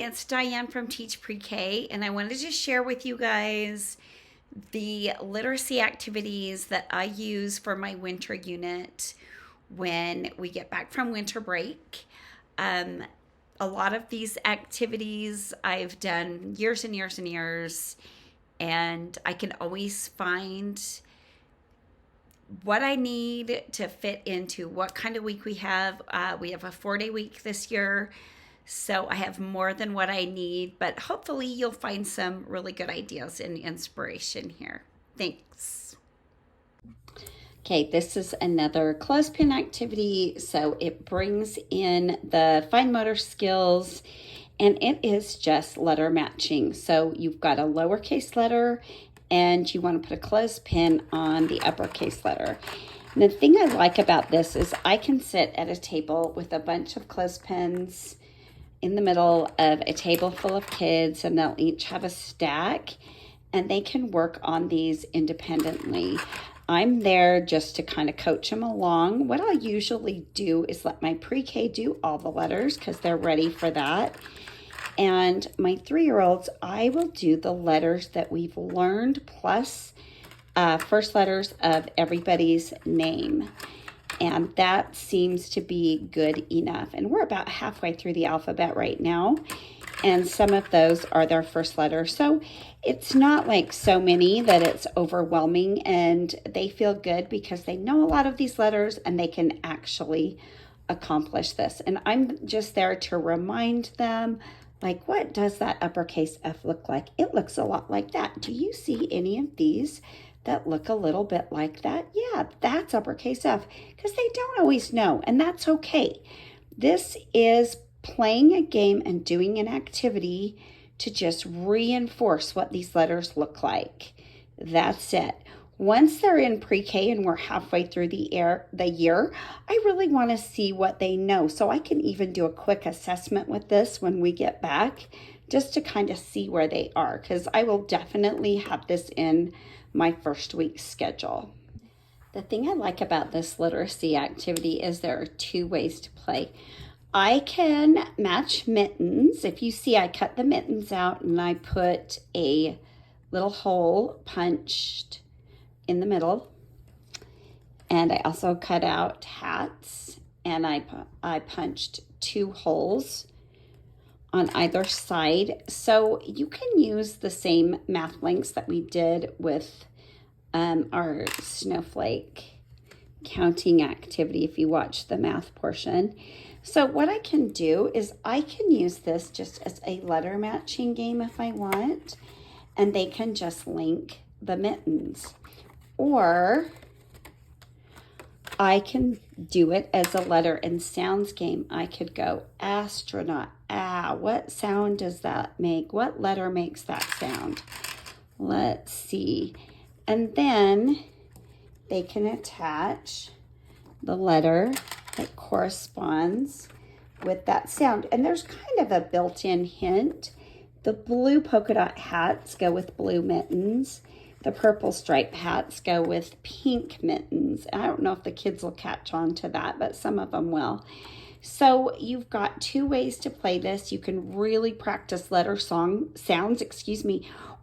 it's Diane from Teach Pre-K, and I wanted to share with you guys the literacy activities that I use for my winter unit when we get back from winter break. Um, a lot of these activities I've done years and years and years, and I can always find what I need to fit into what kind of week we have. We have a 4-day week this year, so I have more than what I need, but hopefully you'll find some really good ideas and inspiration here. Thanks. Okay, this is another clothespin activity. So it brings in the fine motor skills, and it is just letter matching. So you've got a lowercase letter and you want to put a clothespin on the uppercase letter. And the thing I like about this is I can sit at a table with a bunch of clothespins in the middle of a table full of kids, and they'll each have a stack, and they can work on these independently. I'm there just to kind of coach them along. What I'll usually do is let my pre-K do all the letters because they're ready for that. And my 3-year-olds, I will do the letters that we've learned plus first letters of everybody's name. And that seems to be good enough. And we're about halfway through the alphabet right now. And some of those are their first letter. So it's not like so many that it's overwhelming, and they feel good because they know a lot of these letters and they can actually accomplish this. And I'm just there to remind them, like, what does that uppercase F look like? It looks a lot like that. Do you see any of these that look a little bit like that? Yeah, that's uppercase F, because they don't always know, and that's okay. This is playing a game and doing an activity to just reinforce what these letters look like. That's it. Once they're in pre-K and we're halfway through the year, I really want to see what they know. So I can even do a quick assessment with this when we get back, just to kind of see where they are, because I will definitely have this in my first week's schedule. The thing I like about this literacy activity is there are 2 ways to play. I can match mittens. If you see, I cut the mittens out and I put a little hole punched in the middle. And I also cut out hats, and I punched 2 holes on either side. So you can use the same math links that we did with our snowflake counting activity if you watch the math portion. So what I can do is I can use this just as a letter matching game if I want, and they can just link the mittens. Or I can do it as a letter and sounds game. I could go astronaut. What sound does that make? What letter makes that sound? Let's see. And then they can attach the letter that corresponds with that sound. And there's kind of a built-in hint. The blue polka dot hats go with blue mittens. The purple stripe hats go with pink mittens. I don't know if the kids will catch on to that, but some of them will. So you've got 2 ways to play this. You can really practice letter sounds,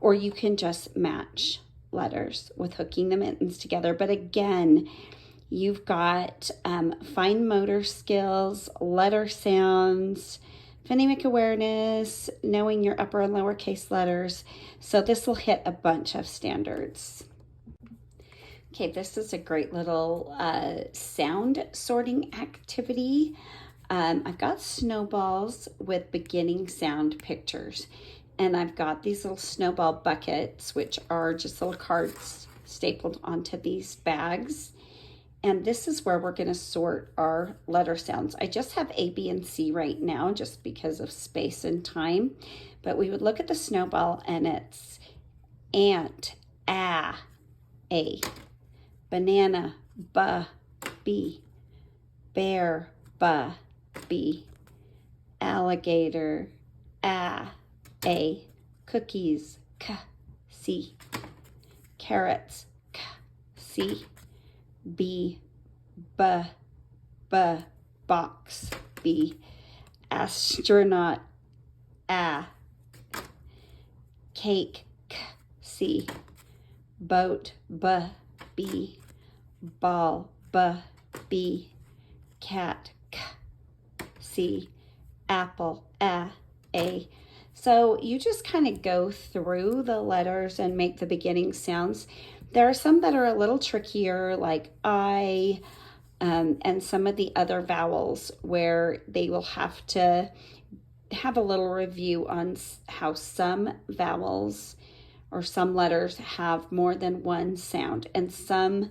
or you can just match letters with hooking the mittens together. But again, you've got fine motor skills, letter sounds, phonemic awareness, knowing your upper and lowercase letters. So this will hit a bunch of standards. Okay, this is a great little sound sorting activity. I've got snowballs with beginning sound pictures. And I've got these little snowball buckets, which are just little cards stapled onto these bags. And this is where we're going to sort our letter sounds. I just have A, B, and C right now just because of space and time. But we would look at the snowball and it's ant, A, banana, B, bear, B, alligator, A, cookies, C, carrots, C, B, box, B, astronaut, A. Cake, K, C. Boat, B, B. Ball, B, B. Cat, K, C. Apple, A. So you just kind of go through the letters and make the beginning sounds. There are some that are a little trickier, like I, and some of the other vowels where they will have to have a little review on how some vowels or some letters have more than one sound, and some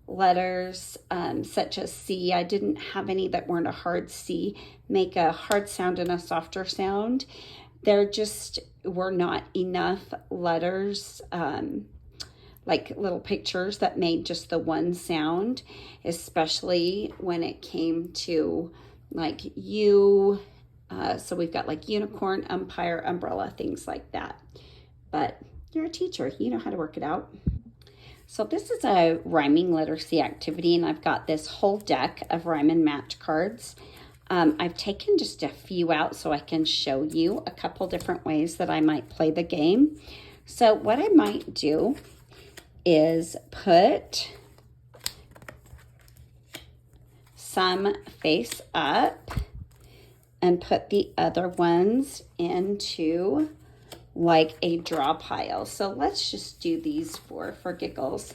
letters such as C, I didn't have any that weren't a hard C, make a hard sound and a softer sound. There just were not enough letters, like little pictures that made just the one sound, especially when it came to like U. So we've got like unicorn, umpire, umbrella, things like that. But you're a teacher, you know how to work it out. So this is a rhyming literacy activity, and I've got this whole deck of rhyme and match cards. I've taken just a few out so I can show you a couple different ways that I might play the game. So what I might do is put some face up and put the other ones into like a draw pile. So let's just do these for giggles.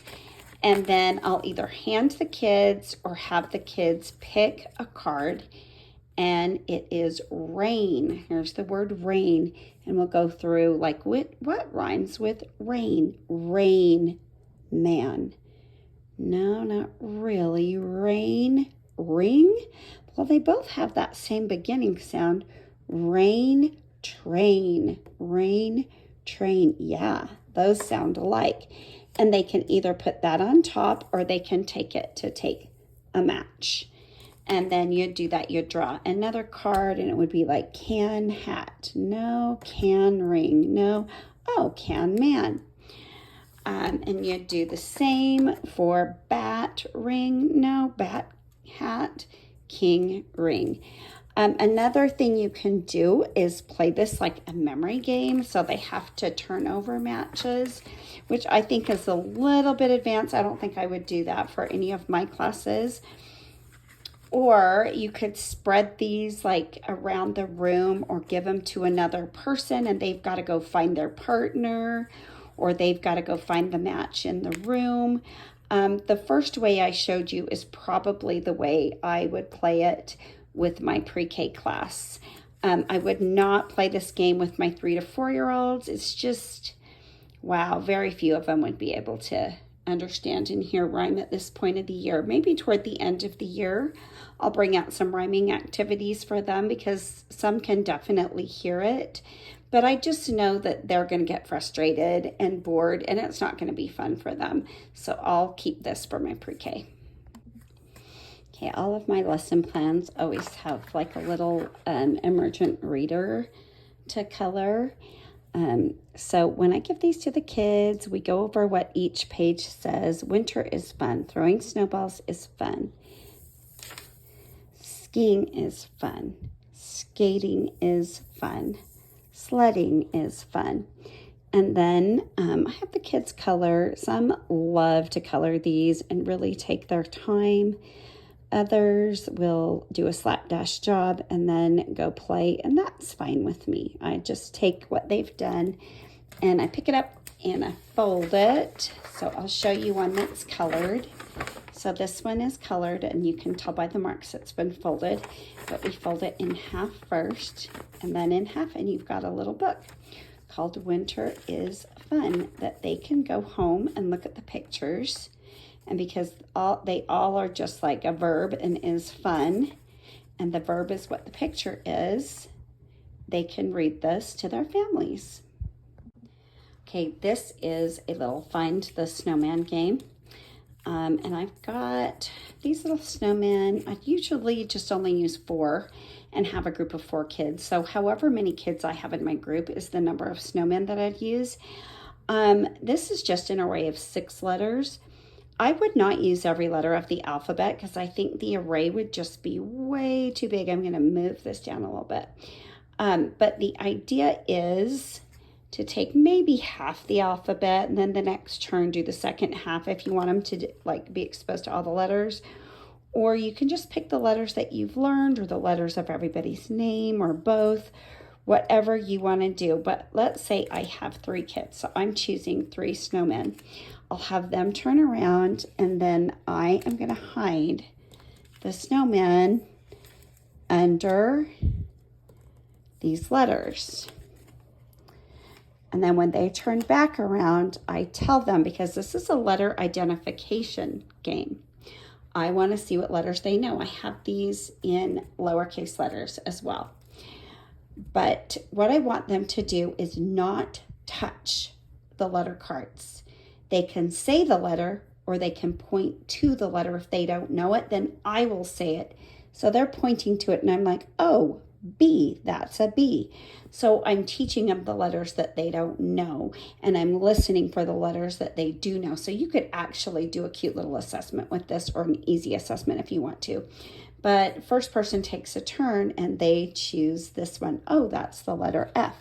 And then I'll either hand the kids or have the kids pick a card, and it is rain. Here's the word rain, and we'll go through like what rhymes with rain. Rain man. No, not really. Rain, ring. Well, they both have that same beginning sound. Rain, train. Rain, train. Yeah, those sound alike. And they can either put that on top or they can take it to take a match. And then you do that, you draw another card, and it would be like can hat. No, can ring. No, oh, can man. And you do the same for bat ring. No, bat hat, king ring. Another thing you can do is play this like a memory game. So they have to turn over matches, which I think is a little bit advanced. I don't think I would do that for any of my classes. Or you could spread these like around the room or give them to another person, and they've got to go find their partner, or they've got to go find the match in the room. The first way I showed you is probably the way I would play it with my pre-K class. I would not play this game with my 3 to 4 year olds. It's just, wow, very few of them would be able to understand and hear rhyme at this point of the year. Maybe toward the end of the year, I'll bring out some rhyming activities for them because some can definitely hear it. But I just know that they're going to get frustrated and bored, and it's not going to be fun for them. So I'll keep this for my pre-K. Okay, all of my lesson plans always have like a little emergent reader to color. So when I give these to the kids, we go over what each page says. Winter is fun. Throwing snowballs is fun. Skiing is fun. Skating is fun. Sledding is fun. And then I have the kids color. Some love to color these and really take their time. Others will do a slapdash job and then go play, and that's fine with me. I just take what they've done and I pick it up and I fold it. So I'll show you one that's colored. So this one is colored, and you can tell by the marks it's been folded, but we fold it in half first and then in half, and you've got a little book called Winter is Fun that they can go home and look at the pictures. And because they all are just like a verb and is fun, and the verb is what the picture is, they can read this to their families. Okay, this is a little Find the Snowman game. And I've got these little snowmen. I usually just only use 4 and have a group of 4 kids. So however many kids I have in my group is the number of snowmen that I'd use. This is just an array of 6 letters. I would not use every letter of the alphabet because I think the array would just be way too big. I'm going to move this down a little bit. But the idea is to take maybe half the alphabet and then the next turn do the second half if you want them to like be exposed to all the letters. Or you can just pick the letters that you've learned or the letters of everybody's name or both, whatever you want to do. But let's say I have 3 kids, so I'm choosing 3 snowmen. I'll have them turn around and then I am going to hide the snowman under these letters. And then when they turn back around, I tell them, because this is a letter identification game, I want to see what letters they know. I have these in lowercase letters as well. But what I want them to do is not touch the letter cards. They can say the letter or they can point to the letter. If they don't know it, then I will say it. So they're pointing to it and I'm like, oh, B, that's a B. So I'm teaching them the letters that they don't know and I'm listening for the letters that they do know. So you could actually do a cute little assessment with this, or an easy assessment if you want to. But first person takes a turn and they choose this one. Oh, that's the letter F.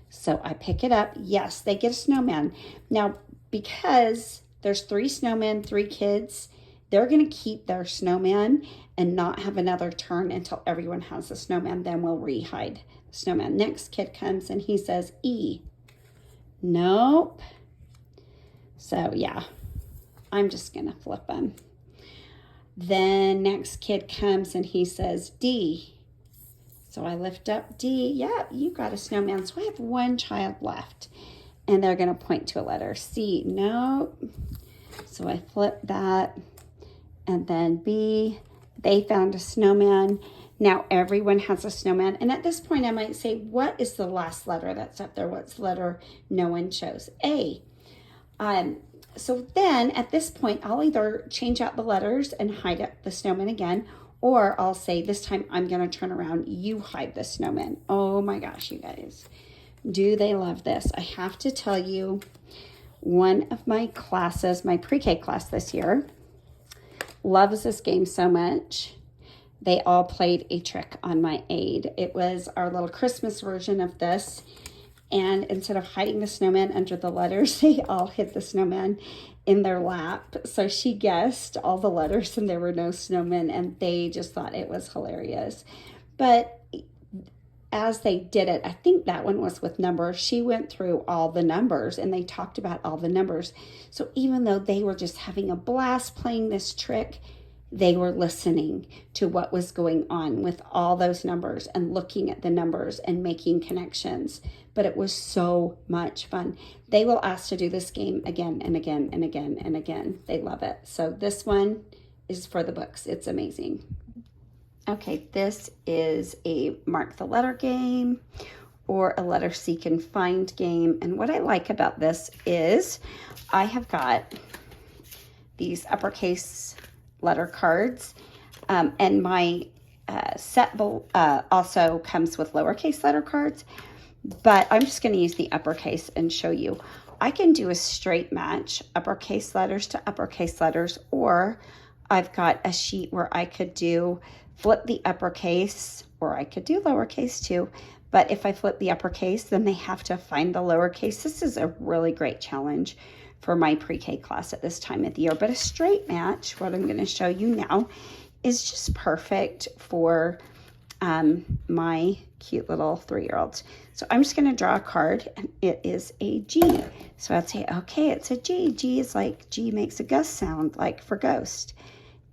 So I pick it up. Yes, they get a snowman. Now, because there's 3 snowmen, 3 kids, they're going to keep their snowman and not have another turn until everyone has a snowman. Then we'll re-hide the snowman. Next kid comes and he says E. Nope. So yeah, I'm just going to flip them. Then next kid comes and he says D. So I lift up D. Yeah, you got a snowman. So I have 1 child left. And they're going to point to a letter C. Nope. So I flip that. And then B. They found a snowman. Now everyone has a snowman. And at this point I might say, what is the last letter that's up there? What's the letter no one chose? A. So then at this point, I'll either change out the letters and hide up the snowman again, or I'll say, this time I'm going to turn around, you hide the snowman. Oh my gosh, you guys. Do they love this? I have to tell you, one of my classes, my pre-K class this year, loves this game so much. They all played a trick on my aide. It was our little Christmas version of this. And instead of hiding the snowman under the letters, they all hid the snowman in their lap. So she guessed all the letters and there were no snowmen, and they just thought it was hilarious. But as they did it, I think that one was with numbers. She went through all the numbers and they talked about all the numbers. So even though they were just having a blast playing this trick, they were listening to what was going on with all those numbers and looking at the numbers and making connections. But it was so much fun. They will ask to do this game again and again and again and again. They love it. So this one is for the books. It's amazing. Okay, this is a mark the letter game or a letter seek and find game. And what I like about this is I have got these uppercase letter cards, and my set also comes with lowercase letter cards, but I'm just going to use the uppercase and show you. I can do a straight match, uppercase letters to uppercase letters, or I've got a sheet where I could do flip the uppercase, or I could do lowercase too. But if I flip the uppercase, then they have to find the lowercase. This is a really great challenge for my pre-K class at this time of the year. But a straight match, what I'm going to show you now, is just perfect for my cute little 3-year-olds. So I'm just going to draw a card, and it is a G. So I'd say, okay, it's a G. G is like, G makes a ghost sound, like for ghost.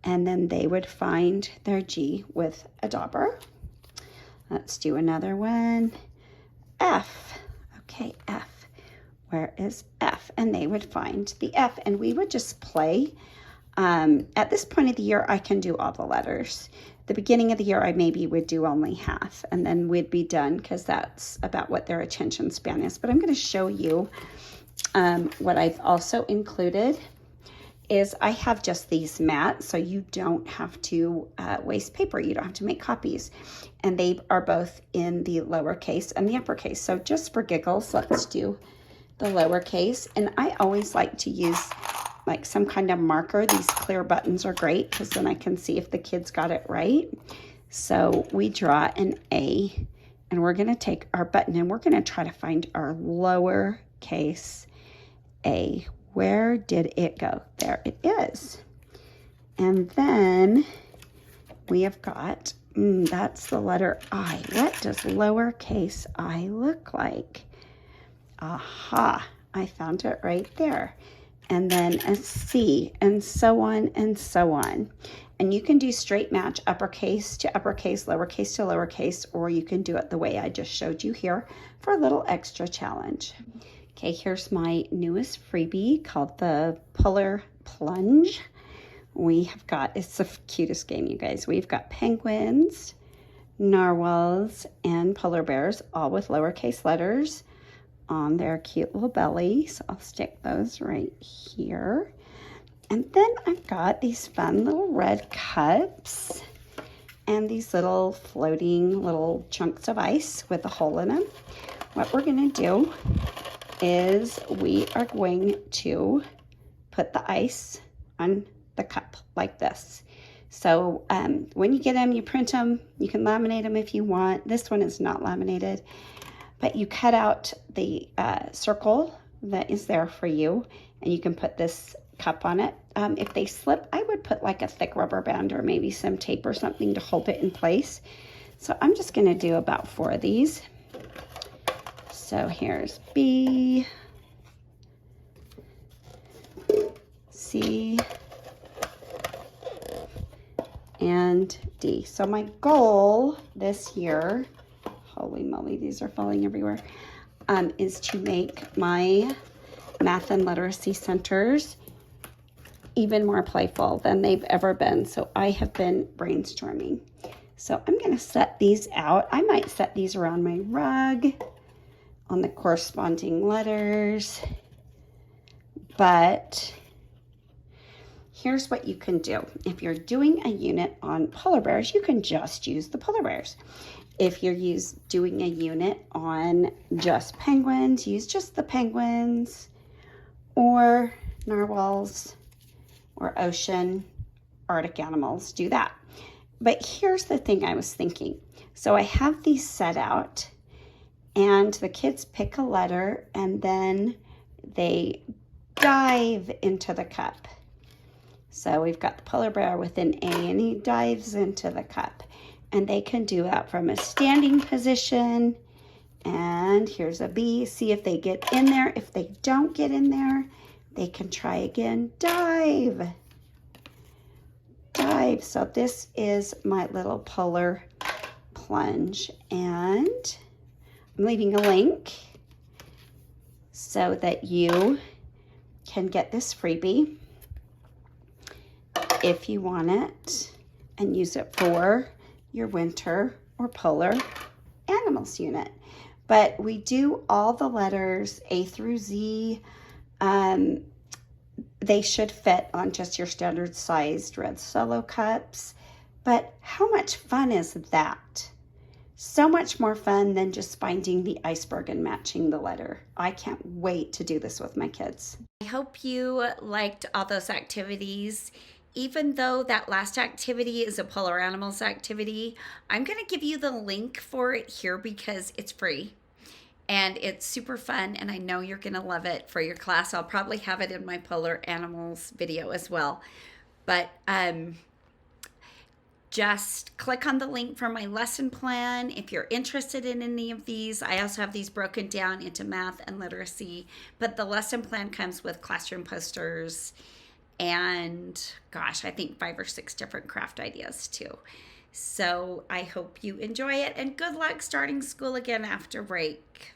And then they would find their G with a dauber. Let's do another one. F. Okay, F. Where is F? And they would find the F, and we would just play. At this point of the year, I can do all the letters. The beginning of the year, I maybe would do only half, and then we'd be done because that's about what their attention span is. But I'm going to show you what I've also included is I have just these mats, so you don't have to waste paper. You don't have to make copies. And they are both in the lowercase and the uppercase. So just for giggles, let's do the lowercase. And I always like to use like some kind of marker. These clear buttons are great because then I can see if the kids got it right. So we draw an A And we're going to take our button and we're going to try to find our lowercase a. Where did it go? There it is. And then we have got, that's the letter I. What does lowercase I look like? Aha, I found it right there. And then a C, and so on and so on. And you can do straight match, uppercase to uppercase, lowercase to lowercase, or you can do it the way I just showed you here for a little extra challenge. Okay, here's my newest freebie called the Plunge. We have got, it's the cutest game, you guys. We've got penguins, narwhals, and polar bears, all with lowercase letters on their cute little belly. So I'll stick those right here. And then I've got these fun little red cups and these little floating little chunks of ice with a hole in them. What we're going to do is we are going to put the ice on the cup like this. So when you get them, you print them. You can laminate them if you want. This one is not laminated, but you cut out the circle that is there for you, and you can put this cup on it. If they slip, I would put like a thick rubber band or maybe some tape or something to hold it in place. So I'm just going to do about 4 of these. So here's B, C, and D. So my goal this year, holy moly, these are falling everywhere, is to make my math and literacy centers even more playful than they've ever been. So I have been brainstorming. So I'm going to set these out. I might set these around my rug on the corresponding letters. But here's what you can do. If you're doing a unit on polar bears, you can just use the polar bears. If you're doing a unit on just penguins, use just the penguins, or narwhals, or ocean, Arctic animals, do that. But here's the thing I was thinking. So I have these set out, and the kids pick a letter, and then they dive into the cup. So we've got the polar bear with an A, and he dives into the cup. And they can do that from a standing position. And here's a B. See if they get in there. If they don't get in there, they can try again. Dive. Dive. So this is my little polar plunge. And I'm leaving a link so that you can get this freebie if you want it and use it for your winter or polar animals unit. But we do all the letters A through Z. They should fit on just your standard sized red Solo cups. But how much fun is that? So much more fun than just finding the iceberg and matching the letter. I can't wait to do this with my kids. I hope you liked all those activities. Even though that last activity is a polar animals activity, I'm going to give you the link for it here because it's free and it's super fun, and I know you're going to love it for your class. I'll probably have it in my polar animals video as well. But just click on the link for my lesson plan if you're interested in any of these. I also have these broken down into math and literacy, but the lesson plan comes with classroom posters and gosh, I think 5 or 6 different craft ideas too. So I hope you enjoy it, and good luck starting school again after break.